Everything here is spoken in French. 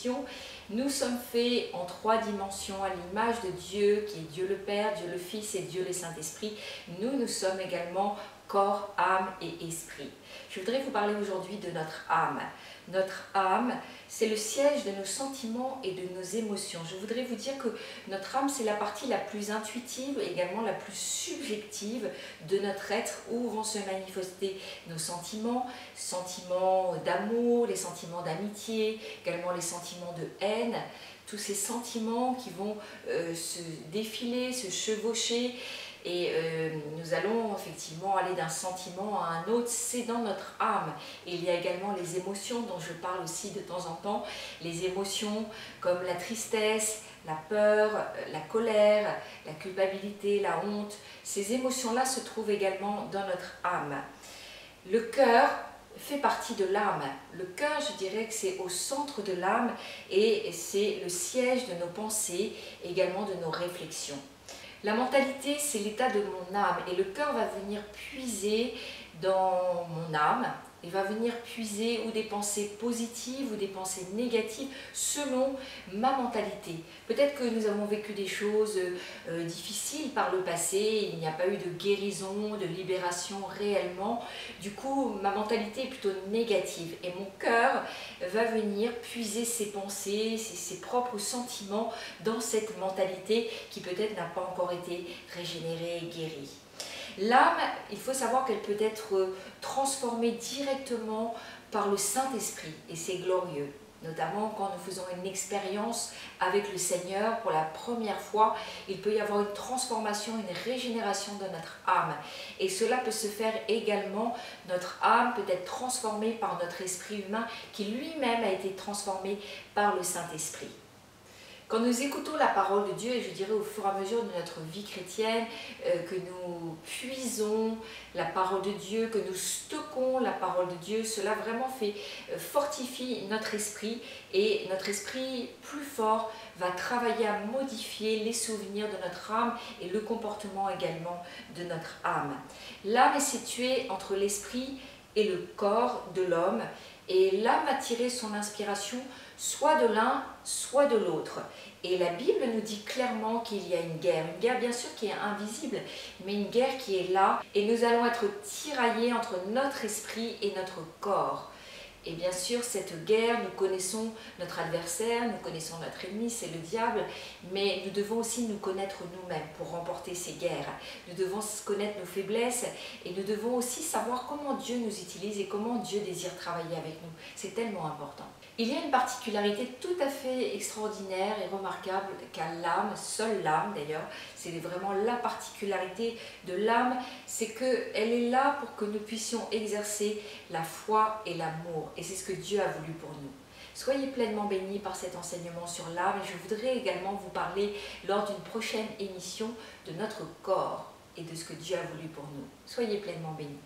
réflexion. Nous sommes faits en 3 dimensions à l'image de Dieu, qui est Dieu le Père, Dieu le Fils et Dieu le Saint-Esprit. Nous sommes également corps, âme et esprit. Je voudrais vous parler aujourd'hui de notre âme. Notre âme, c'est le siège de nos sentiments et de nos émotions. Je voudrais vous dire que notre âme, c'est la partie la plus intuitive et également la plus subjective de notre être, où vont se manifester nos sentiments, sentiments d'amour, les sentiments d'amitié, également les sentiments de haine, tous ces sentiments qui vont se défiler, se chevaucher. Et nous allons effectivement aller d'un sentiment à un autre, c'est dans notre âme. Et il y a également les émotions dont je parle aussi de temps en temps, les émotions comme la tristesse, la peur, la colère, la culpabilité, la honte. Ces émotions-là se trouvent également dans notre âme. Le cœur fait partie de l'âme. Le cœur, je dirais que c'est au centre de l'âme et c'est le siège de nos pensées, également de nos réflexions. La mentalité, c'est l'état de mon âme et le cœur va venir puiser dans mon âme. Il va venir puiser ou des pensées positives ou des pensées négatives selon ma mentalité. Peut-être que nous avons vécu des choses difficiles par le passé, il n'y a pas eu de guérison, de libération réellement. Du coup, ma mentalité est plutôt négative et mon cœur va venir puiser ses pensées, ses propres sentiments dans cette mentalité qui peut-être n'a pas encore été régénérée et guérie. L'âme, il faut savoir qu'elle peut être transformée directement par le Saint-Esprit et c'est glorieux. Notamment quand nous faisons une expérience avec le Seigneur pour la première fois, il peut y avoir une transformation, une régénération de notre âme. Et cela peut se faire également, notre âme peut être transformée par notre esprit humain qui lui-même a été transformé par le Saint-Esprit. Quand nous écoutons la parole de Dieu, et je dirais au fur et à mesure de notre vie chrétienne, que nous puisons la parole de Dieu, que nous stockons la parole de Dieu, cela vraiment fortifie notre esprit et notre esprit plus fort va travailler à modifier les souvenirs de notre âme et le comportement également de notre âme. L'âme est située entre l'esprit et le corps de l'homme et l'âme a tiré son inspiration soit de l'un, soit de l'autre. Et la Bible nous dit clairement qu'il y a une guerre bien sûr qui est invisible, mais une guerre qui est là et nous allons être tiraillés entre notre esprit et notre corps. Et bien sûr, cette guerre, nous connaissons notre adversaire, nous connaissons notre ennemi, c'est le diable, mais nous devons aussi nous connaître nous-mêmes pour remporter ces guerres. Nous devons connaître nos faiblesses et nous devons aussi savoir comment Dieu nous utilise et comment Dieu désire travailler avec nous. C'est tellement important. Il y a une particularité tout à fait extraordinaire et remarquable qu'a l'âme, seule l'âme d'ailleurs, c'est vraiment la particularité de l'âme, c'est qu'elle est là pour que nous puissions exercer la foi et l'amour. Et c'est ce que Dieu a voulu pour nous. Soyez pleinement bénis par cet enseignement sur l'âme et je voudrais également vous parler lors d'une prochaine émission de notre corps et de ce que Dieu a voulu pour nous. Soyez pleinement bénis.